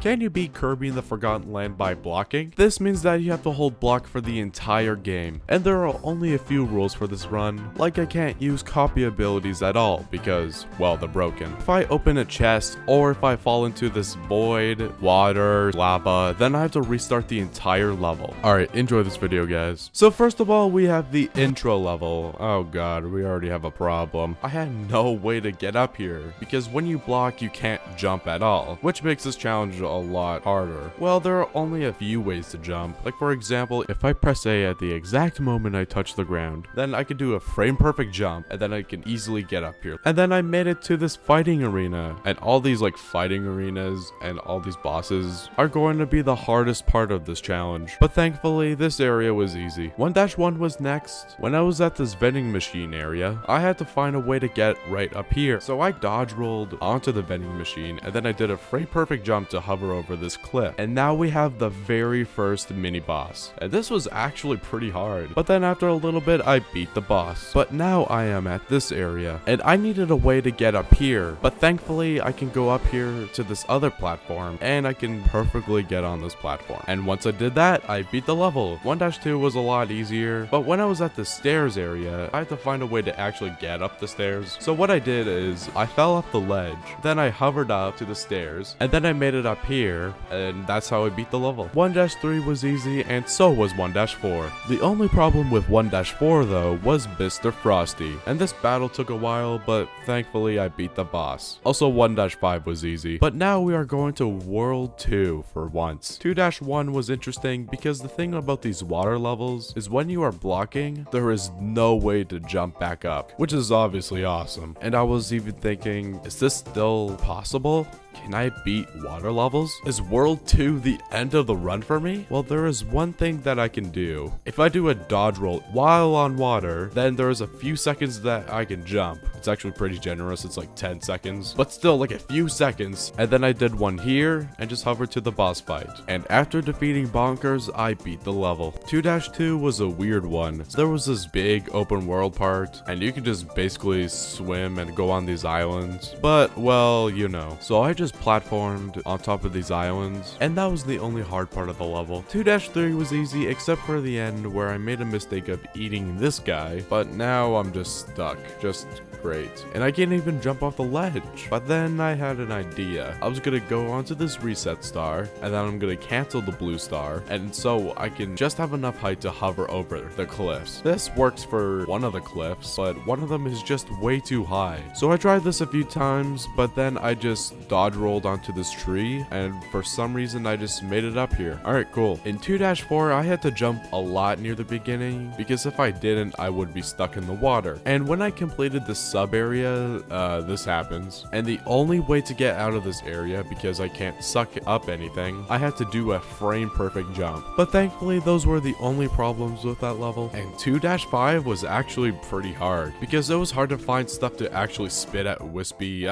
Can you beat Kirby in the Forgotten Land by blocking? This means that you have to hold block for the entire game, and there are only a few rules for this run, like I can't use copy abilities at all because, well, they're broken. If I open a chest, or if I fall into this void, water, lava, then I have to restart the entire level. Alright, enjoy this video, guys. So first of all, we have the intro level. Oh god, we already have a problem. I had no way to get up here, because when you block, you can't jump at all, which makes this challenge a lot harder. Well, there are only a few ways to jump. Like for example, if I press A at the exact moment I touch the ground, then I can do a frame perfect jump, and then I can easily get up here. And then I made it to this fighting arena, and all these like fighting arenas and all these bosses are going to be the hardest part of this challenge. But thankfully, this area was easy. 1-1 was next. When I was at this vending machine area, I had to find a way to get right up here. So I dodge rolled onto the vending machine, and then I did a frame perfect jump to hover over this cliff. And now we have the very first mini boss. And this was actually pretty hard. But then after a little bit, I beat the boss. But now I am at this area, and I needed a way to get up here. But thankfully, I can go up here to this other platform, and I can perfectly get on this platform. And once I did that, I beat the level. 1-2 was a lot easier, but when I was at the stairs area, I had to find a way to actually get up the stairs. So what I did is, I fell off the ledge, then I hovered up to the stairs, and then I made it up here, and that's how I beat the level. 1-3 was easy, and so was 1-4. The only problem with 1-4 though was Mr. Frosty, and this battle took a while, but thankfully I beat the boss. Also 1-5 was easy, but now we are going to World 2 for once. 2-1 was interesting because the thing about these water levels is when you are blocking, there is no way to jump back up, which is obviously awesome. And I was even thinking, is this still possible? Can I beat water levels? Is World 2 the end of the run for me? Well, there is one thing that I can do. If I do a dodge roll while on water, then there is a few seconds that I can jump. It's actually pretty generous. It's like 10 seconds, but still like a few seconds. And then I did one here and just hovered to the boss fight. And after defeating Bonkers, I beat the level. 2-2 was a weird one. So there was this big open world part, and you can just basically swim and go on these islands. But, well, you know. So I just platformed on top of these islands, and that was the only hard part of the level. 2-3 was easy except for the end where I made a mistake of eating this guy, but now I'm just stuck. Just great. And I can't even jump off the ledge. But then I had an idea. I was gonna go onto this reset star, and then I'm gonna cancel the blue star, and so I can just have enough height to hover over the cliffs. This works for one of the cliffs, but one of them is just way too high. So I tried this a few times, but then I just dodge rolled onto this tree, and for some reason I just made it up here. Alright, cool. In 2-4, I had to jump a lot near the beginning, because if I didn't, I would be stuck in the water. And when I completed this sub area, this happens. And the only way to get out of this area, because I can't suck up anything, I had to do a frame perfect jump. But thankfully, those were the only problems with that level. And 2-5 was actually pretty hard, because it was hard to find stuff to actually spit at wispy,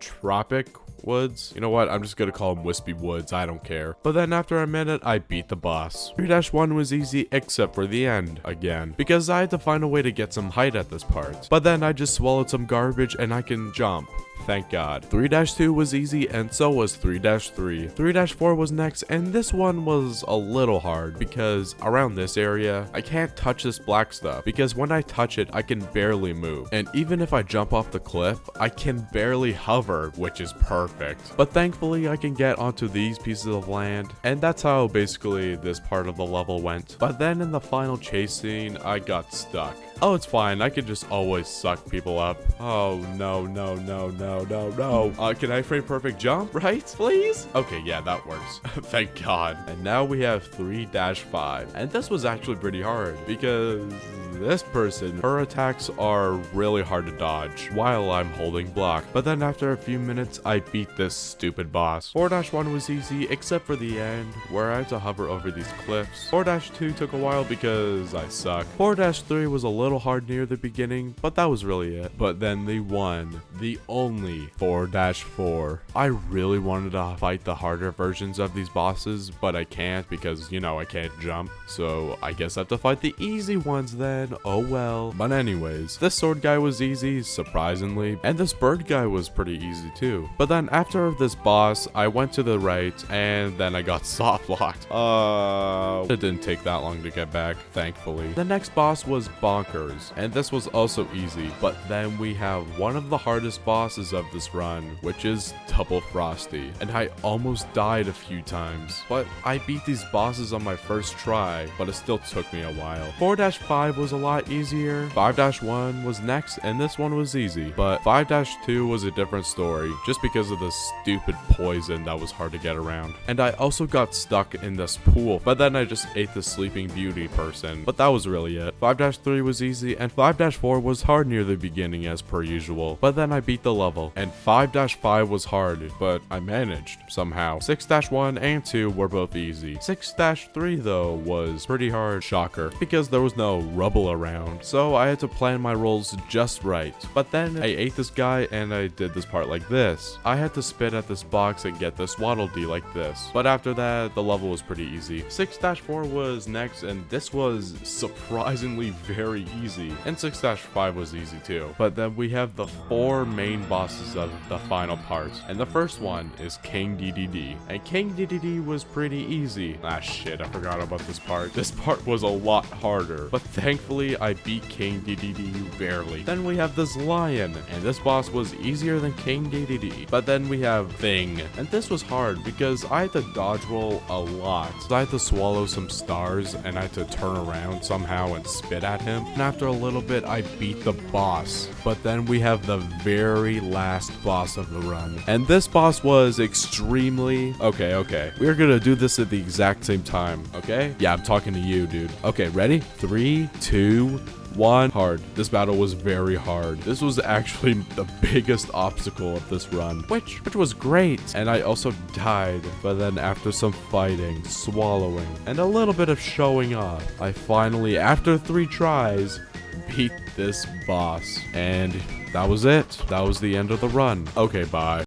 tropic woods. You know what? I'm just gonna call them wispy woods. I don't care. But then after a minute, I beat the boss. 3-1 was easy except for the end again, because I had to find a way to get some height at this part. But then I just swallowed some garbage and I can jump. Thank God. 3-2 was easy, and so was 3-3. 3-4 was next, and this one was a little hard because around this area, I can't touch this black stuff because when I touch it, I can barely move. And even if I jump off the cliff, I can barely hover, which is perfect. But thankfully, I can get onto these pieces of land, and that's how basically this part of the level went. But then in the final chase scene, I got stuck. Oh, it's fine. I can just always suck people up. Oh, no. Can I frame perfect jump, right? Please? Okay, yeah, that works. Thank God. And now we have 3-5. And this was actually pretty hard because this person, her attacks are really hard to dodge while I'm holding block. But then after a few minutes, I beat this stupid boss. 4-1 was easy except for the end where I had to hover over these cliffs. 4-2 took a while because I suck. 4-3 was a little hard near the beginning, but that was really it. But then the one, the only 4-4. I really wanted to fight the harder versions of these bosses, but I can't because, you know, I can't jump. So I guess I have to fight the easy ones then. again, oh well. But anyways, this sword guy was easy, surprisingly, and this bird guy was pretty easy too. But then after this boss, I went to the right, and then I got soft locked. It didn't take that long to get back, thankfully. The next boss was Bonkers, and this was also easy, but then we have one of the hardest bosses of this run, which is Double Frosty, and I almost died a few times, but I beat these bosses on my first try, but it still took me a while. 4-5 was a lot easier, 5-1 was next, and this one was easy, but 5-2 was a different story, just because of the stupid poison that was hard to get around. And I also got stuck in this pool, but then I just ate the Sleeping Beauty person, but that was really it. 5-3 was easy, and 5-4 was hard near the beginning as per usual, but then I beat the level, and 5-5 was hard, but I managed somehow. 6-1 and 2 were both easy. 6-3 though was pretty hard, shocker, because there was no rubble around, so I had to plan my rolls just right. But then I ate this guy and I did this part like this. I had to spit at this box and get this Waddle Dee like this, but after that the level was pretty easy. 6-4 was next, and this was surprisingly very easy, and 6-5 was easy too. But then we have the 4 main bosses of the final part, and the first one is King DDD, and King DDD was pretty easy. Ah shit, I forgot about this part. This part was a lot harder, but thankfully I beat King DDD barely. Then we have this lion, and this boss was easier than King DDD. But then we have Thing, and this was hard because I had to dodge roll a lot. So I had to swallow some stars, and I had to turn around somehow and spit at him. And after a little bit, I beat the boss. But then we have the very last boss of the run, and this boss was extremely... Okay. We're gonna do this at the exact same time, okay? Yeah, I'm talking to you, dude. Okay, ready? 3, 2, 1. Hard. This battle was very hard. This was actually the biggest obstacle of this run, which was great. And I also died, but then after some fighting, swallowing, and a little bit of showing off, I finally, after 3 tries, beat this boss. And that was it. That was the end of the run. Okay, bye.